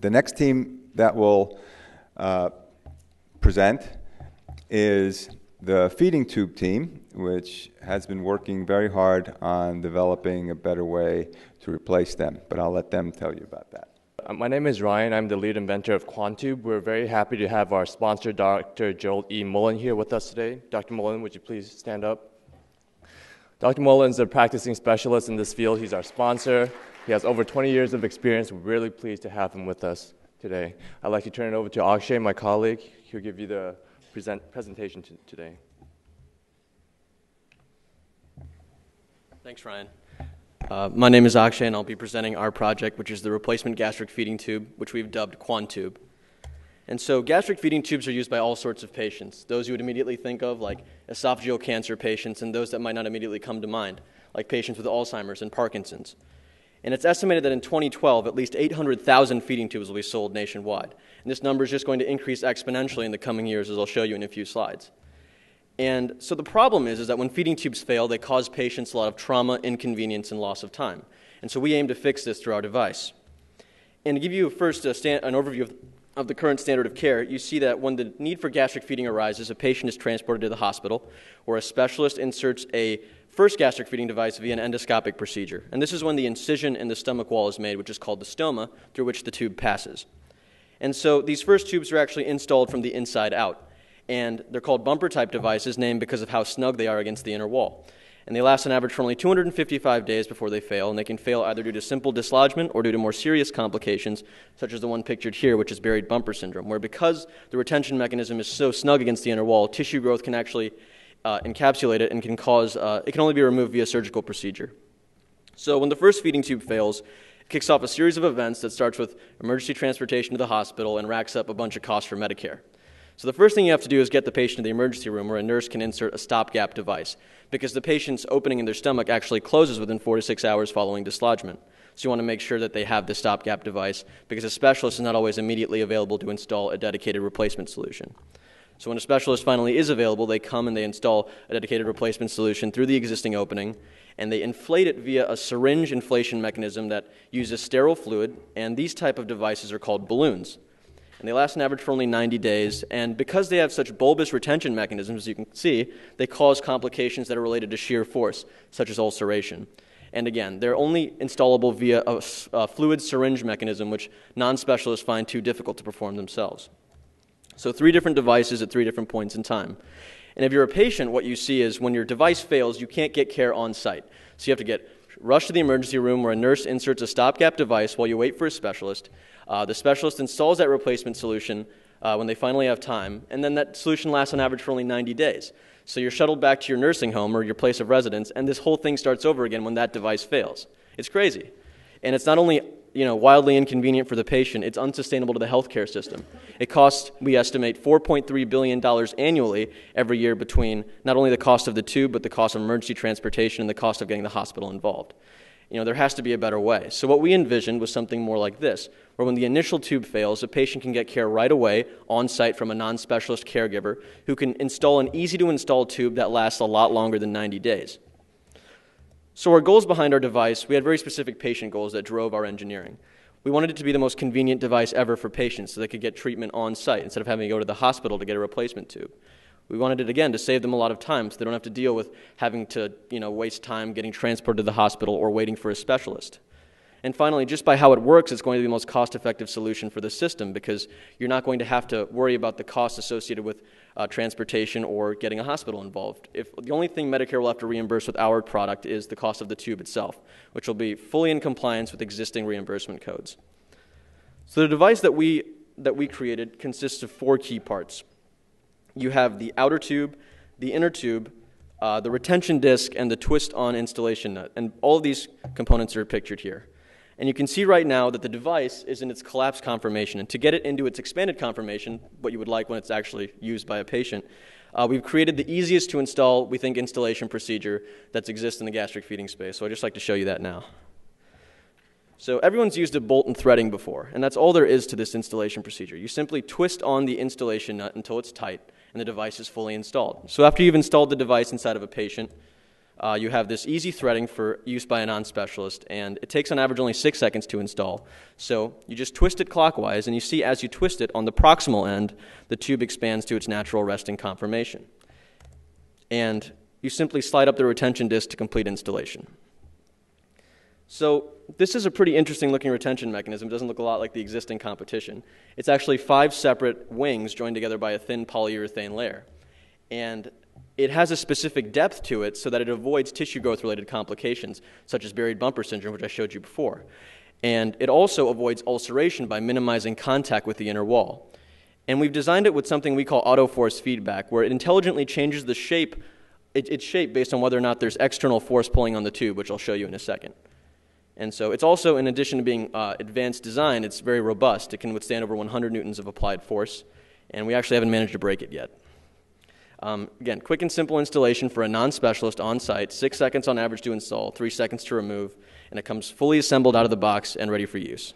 The next team that will present is the feeding tube team, which has been working very hard on developing a better way to replace them. But I'll let them tell you about that. My name is Ryan. I'm the lead inventor of QuanTube. We're very happy to have our sponsor, Dr. Joel E. Mullen, here with us today. Dr. Mullen, would you please stand up? Dr. Mullen is a practicing specialist in this field. He's our sponsor. He has over 20 years of experience. We're really pleased to have him with us today. I'd like to turn it over to Akshay, my colleague. He'll give you the presentation today. Thanks, Ryan. My name is Akshay, and I'll be presenting our project, which is the replacement gastric feeding tube, which we've dubbed QuanTube. And so gastric feeding tubes are used by all sorts of patients, those you would immediately think of, like esophageal cancer patients, and those that might not immediately come to mind, like patients with Alzheimer's and Parkinson's. And it's estimated that in 2012, at least 800,000 feeding tubes will be sold nationwide. And this number is just going to increase exponentially in the coming years, as I'll show you in a few slides. And so the problem is that when feeding tubes fail, they cause patients a lot of trauma, inconvenience, and loss of time. And so we aim to fix this through our device. And to give you first an overview of the current standard of care, you see that when the need for gastric feeding arises, a patient is transported to the hospital, where a specialist inserts a first gastric feeding device via an endoscopic procedure. And this is when the incision in the stomach wall is made, which is called the stoma, through which the tube passes. And so these first tubes are actually installed from the inside out. And they're called bumper-type devices, named because of how snug they are against the inner wall. And they last on average for only 255 days before they fail, and they can fail either due to simple dislodgement or due to more serious complications, such as the one pictured here, which is buried bumper syndrome, where because the retention mechanism is so snug against the inner wall, tissue growth can actually encapsulate it and can cause, it can only be removed via surgical procedure. So when the first feeding tube fails, it kicks off a series of events that starts with emergency transportation to the hospital and racks up a bunch of costs for Medicare. So the first thing you have to do is get the patient to the emergency room where a nurse can insert a stopgap device, because the patient's opening in their stomach actually closes within 4 to 6 hours following dislodgement. So you want to make sure that they have the stopgap device, because a specialist is not always immediately available to install a dedicated replacement solution. So when a specialist finally is available, they come and they install a dedicated replacement solution through the existing opening, and they inflate it via a syringe inflation mechanism that uses sterile fluid, and these type of devices are called balloons. And they last an average for only 90 days, and because they have such bulbous retention mechanisms, as you can see, they cause complications that are related to shear force, such as ulceration. And again, they're only installable via a fluid syringe mechanism, which non-specialists find too difficult to perform themselves. So 3 different devices at 3 different points in time. And if you're a patient, what you see is when your device fails, you can't get care on site. So you have to get rushed to the emergency room where a nurse inserts a stopgap device while you wait for a specialist. The specialist installs that replacement solution when they finally have time, and then that solution lasts on average for only 90 days. So you're shuttled back to your nursing home or your place of residence, and this whole thing starts over again when that device fails. It's crazy. And it's not only wildly inconvenient for the patient, it's unsustainable to the healthcare system. It costs, we estimate, $4.3 billion annually every year between not only the cost of the tube, but the cost of emergency transportation and the cost of getting the hospital involved. There has to be a better way. So what we envisioned was something more like this, where when the initial tube fails, a patient can get care right away on site from a non-specialist caregiver who can install an easy-to-install tube that lasts a lot longer than 90 days. So our goals behind our device, we had very specific patient goals that drove our engineering. We wanted it to be the most convenient device ever for patients so they could get treatment on site instead of having to go to the hospital to get a replacement tube. We wanted it, again, to save them a lot of time so they don't have to deal with having to waste time getting transported to the hospital or waiting for a specialist. And finally, just by how it works, it's going to be the most cost-effective solution for the system, because you're not going to have to worry about the costs associated with transportation or getting a hospital involved. The only thing Medicare will have to reimburse with our product is the cost of the tube itself, which will be fully in compliance with existing reimbursement codes. So the device that we created consists of 4 key parts. You have the outer tube, the inner tube, the retention disc, and the twist-on installation nut. And all of these components are pictured here. And you can see right now that the device is in its collapsed conformation. And to get it into its expanded conformation, what you would like when it's actually used by a patient, we've created the easiest to install, we think, installation procedure that exists in the gastric feeding space. So I'd just like to show you that now. So everyone's used a bolt and threading before, and that's all there is to this installation procedure. You simply twist on the installation nut until it's tight, and the device is fully installed. So after you've installed the device inside of a patient, you have this easy threading for use by a non-specialist, and it takes on average only 6 seconds to install. So you just twist it clockwise, and you see as you twist it on the proximal end, the tube expands to its natural resting conformation. And you simply slide up the retention disc to complete installation. So this is a pretty interesting looking retention mechanism. It doesn't look a lot like the existing competition. It's actually 5 separate wings joined together by a thin polyurethane layer. And it has a specific depth to it so that it avoids tissue growth-related complications, such as buried bumper syndrome, which I showed you before. And it also avoids ulceration by minimizing contact with the inner wall. And we've designed it with something we call auto-force feedback, where it intelligently changes the shape, its shape based on whether or not there's external force pulling on the tube, which I'll show you in a second. And so it's also, in addition to being advanced design, it's very robust. It can withstand over 100 newtons of applied force, and we actually haven't managed to break it yet. Again, quick and simple installation for a non-specialist on site, 6 seconds on average to install, 3 seconds to remove, and it comes fully assembled out of the box and ready for use.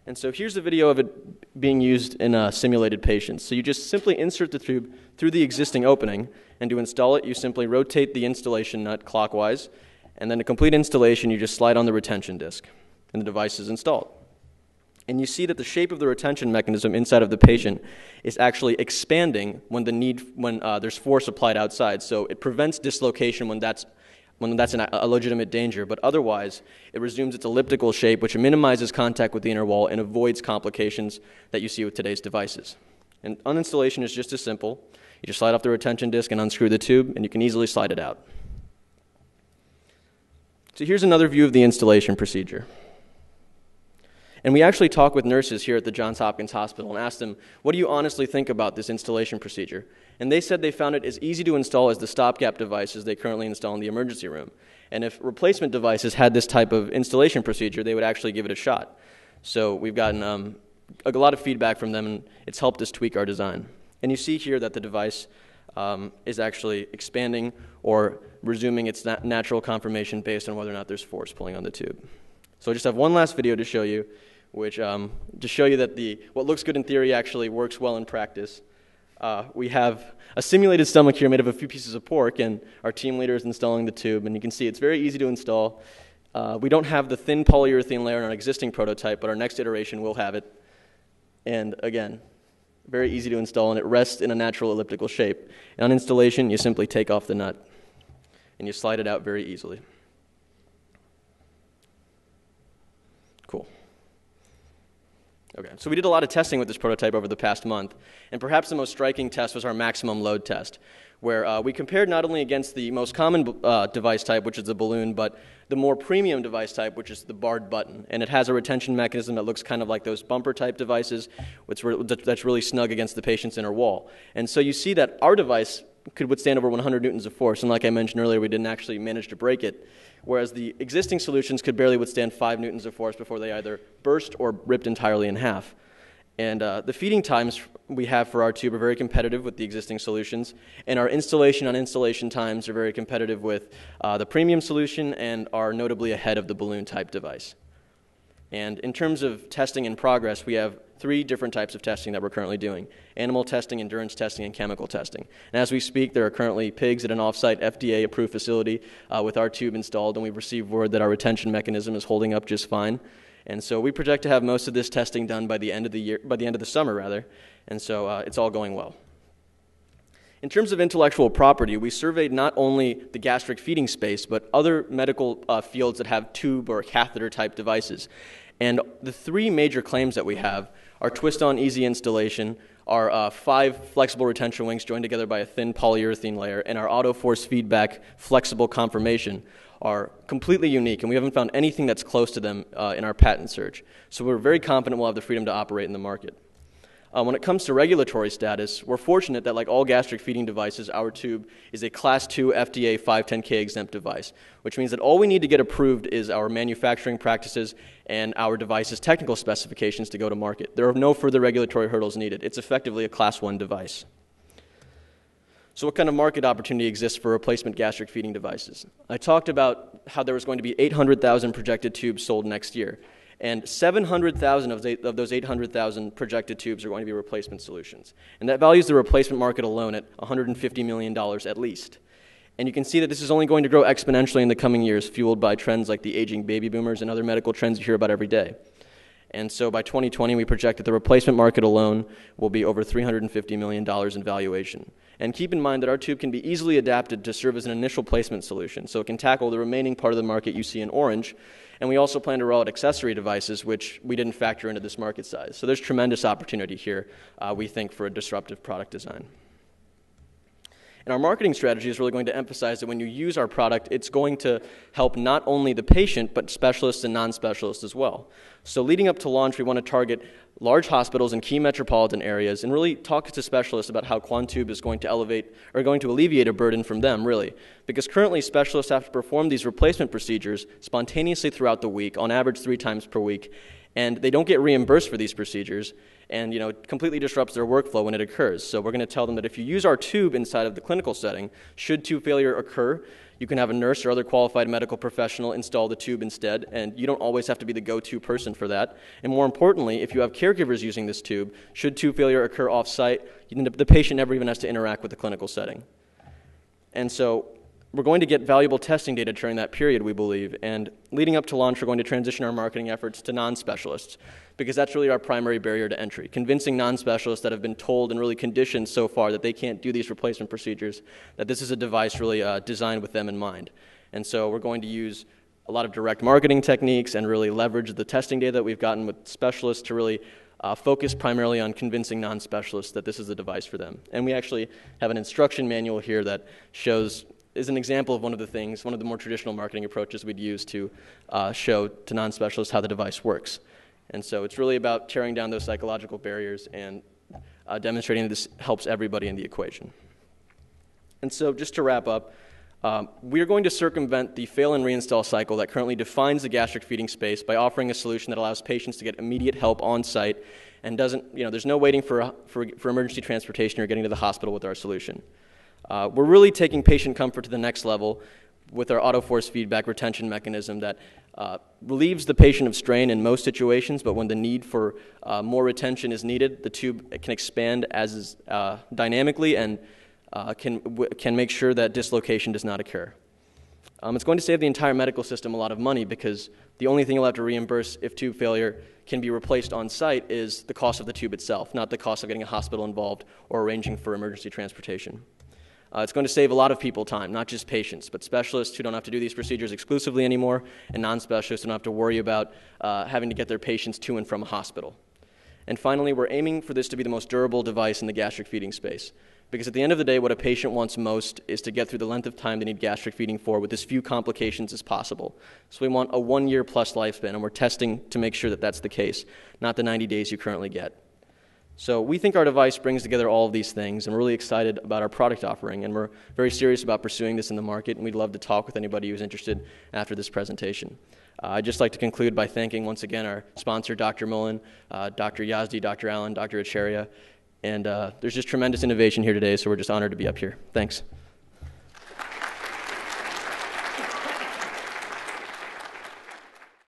And so here's a video of it being used in simulated patients. So you just simply insert the tube through the existing opening, and to install it, you simply rotate the installation nut clockwise, and then to complete installation, you just slide on the retention disc, and the device is installed. And you see that the shape of the retention mechanism inside of the patient is actually expanding when there's force applied outside. So it prevents dislocation when that's a legitimate danger, but otherwise it resumes its elliptical shape, which minimizes contact with the inner wall and avoids complications that you see with today's devices. And uninstallation is just as simple. You just slide off the retention disc and unscrew the tube, and you can easily slide it out. So here's another view of the installation procedure. And we actually talked with nurses here at the Johns Hopkins Hospital and asked them, what do you honestly think about this installation procedure? And they said they found it as easy to install as the stopgap devices they currently install in the emergency room. And if replacement devices had this type of installation procedure, they would actually give it a shot. So we've gotten a lot of feedback from them, and it's helped us tweak our design. And you see here that the device is actually expanding or resuming its natural conformation based on whether or not there's force pulling on the tube. So I just have one last video to show you, which to show you that what looks good in theory actually works well in practice. We have a simulated stomach here made of a few pieces of pork, and our team leader is installing the tube, and you can see it's very easy to install. We don't have the thin polyurethane layer in our existing prototype, but our next iteration will have it. And again, very easy to install, and it rests in a natural elliptical shape. And on installation, you simply take off the nut, and you slide it out very easily. Cool. Okay, so we did a lot of testing with this prototype over the past month, and perhaps the most striking test was our maximum load test, where we compared not only against the most common device type, which is the balloon, but the more premium device type, which is the barred button. And it has a retention mechanism that looks kind of like those bumper-type devices, that's really snug against the patient's inner wall. And so you see that our device could withstand over 100 newtons of force, and like I mentioned earlier, we didn't actually manage to break it, whereas the existing solutions could barely withstand 5 newtons of force before they either burst or ripped entirely in half. And the feeding times we have for our tube are very competitive with the existing solutions, and our installation on installation times are very competitive with the premium solution and are notably ahead of the balloon-type device. And in terms of testing in progress, we have 3 different types of testing that we're currently doing: animal testing, endurance testing, and chemical testing. And as we speak, there are currently pigs at an off-site FDA-approved facility with our tube installed, and we've received word that our retention mechanism is holding up just fine. And so we project to have most of this testing done by the end of the summer, rather. And so it's all going well. In terms of intellectual property, we surveyed not only the gastric feeding space, but other medical fields that have tube or catheter-type devices. And the 3 major claims that we have are twist-on easy installation, our 5 flexible retention wings joined together by a thin polyurethane layer, and our auto-force feedback flexible conformation are completely unique, and we haven't found anything that's close to them in our patent search. So we're very confident we'll have the freedom to operate in the market. When it comes to regulatory status, we're fortunate that, like all gastric feeding devices, our tube is a Class 2 FDA 510K exempt device, which means that all we need to get approved is our manufacturing practices and our device's technical specifications to go to market. There are no further regulatory hurdles needed. It's effectively a Class 1 device. So what kind of market opportunity exists for replacement gastric feeding devices? I talked about how there was going to be 800,000 projected tubes sold next year, and 700,000 of those 800,000 projected tubes are going to be replacement solutions. And that values the replacement market alone at $150 million at least. And you can see that this is only going to grow exponentially in the coming years, fueled by trends like the aging baby boomers and other medical trends you hear about every day. And so by 2020, we project that the replacement market alone will be over $350 million in valuation. And keep in mind that our tube can be easily adapted to serve as an initial placement solution, so it can tackle the remaining part of the market you see in orange. And we also plan to roll out accessory devices, which we didn't factor into this market size. So there's tremendous opportunity here, we think, for a disruptive product design. And our marketing strategy is really going to emphasize that when you use our product, it's going to help not only the patient, but specialists and non-specialists as well. So leading up to launch, we want to target large hospitals in key metropolitan areas and really talk to specialists about how QuanTube is going to alleviate a burden from them, really. Because currently, specialists have to perform these replacement procedures spontaneously throughout the week, on average 3 times per week, and they don't get reimbursed for these procedures, and it completely disrupts their workflow when it occurs. So we're going to tell them that if you use our tube inside of the clinical setting, should tube failure occur, you can have a nurse or other qualified medical professional install the tube instead, and you don't always have to be the go-to person for that. And more importantly, if you have caregivers using this tube, should tube failure occur off-site, the patient never even has to interact with the clinical setting. And so we're going to get valuable testing data during that period, we believe, and leading up to launch, we're going to transition our marketing efforts to non-specialists, because that's really our primary barrier to entry, convincing non-specialists that have been told and really conditioned so far that they can't do these replacement procedures, that this is a device really designed with them in mind. And so we're going to use a lot of direct marketing techniques and really leverage the testing data that we've gotten with specialists to really focus primarily on convincing non-specialists that this is a device for them. And we actually have an instruction manual here that is an example of one of the more traditional marketing approaches we'd use to show to non-specialists how the device works. And so it's really about tearing down those psychological barriers and demonstrating that this helps everybody in the equation. And so just to wrap up, we are going to circumvent the fail and reinstall cycle that currently defines the gastric feeding space by offering a solution that allows patients to get immediate help on site and there's no waiting for emergency transportation or getting to the hospital with our solution. We're really taking patient comfort to the next level with our autoforce feedback retention mechanism that relieves the patient of strain in most situations, but when the need for more retention is needed, the tube can expand dynamically and can make sure that dislocation does not occur. It's going to save the entire medical system a lot of money because the only thing you'll have to reimburse if tube failure can be replaced on site is the cost of the tube itself, not the cost of getting a hospital involved or arranging for emergency transportation. It's going to save a lot of people time, not just patients, but specialists who don't have to do these procedures exclusively anymore, and non-specialists who don't have to worry about having to get their patients to and from a hospital. And finally, we're aiming for this to be the most durable device in the gastric feeding space, because at the end of the day, what a patient wants most is to get through the length of time they need gastric feeding for with as few complications as possible. So we want a 1-year plus lifespan, and we're testing to make sure that that's the case, not the 90 days you currently get. So we think our device brings together all of these things, and we're really excited about our product offering, and we're very serious about pursuing this in the market, and we'd love to talk with anybody who's interested after this presentation. I'd just like to conclude by thanking once again our sponsor, Dr. Mullen, Dr. Yazdi, Dr. Allen, Dr. Echeria, and there's just tremendous innovation here today, so we're just honored to be up here. Thanks.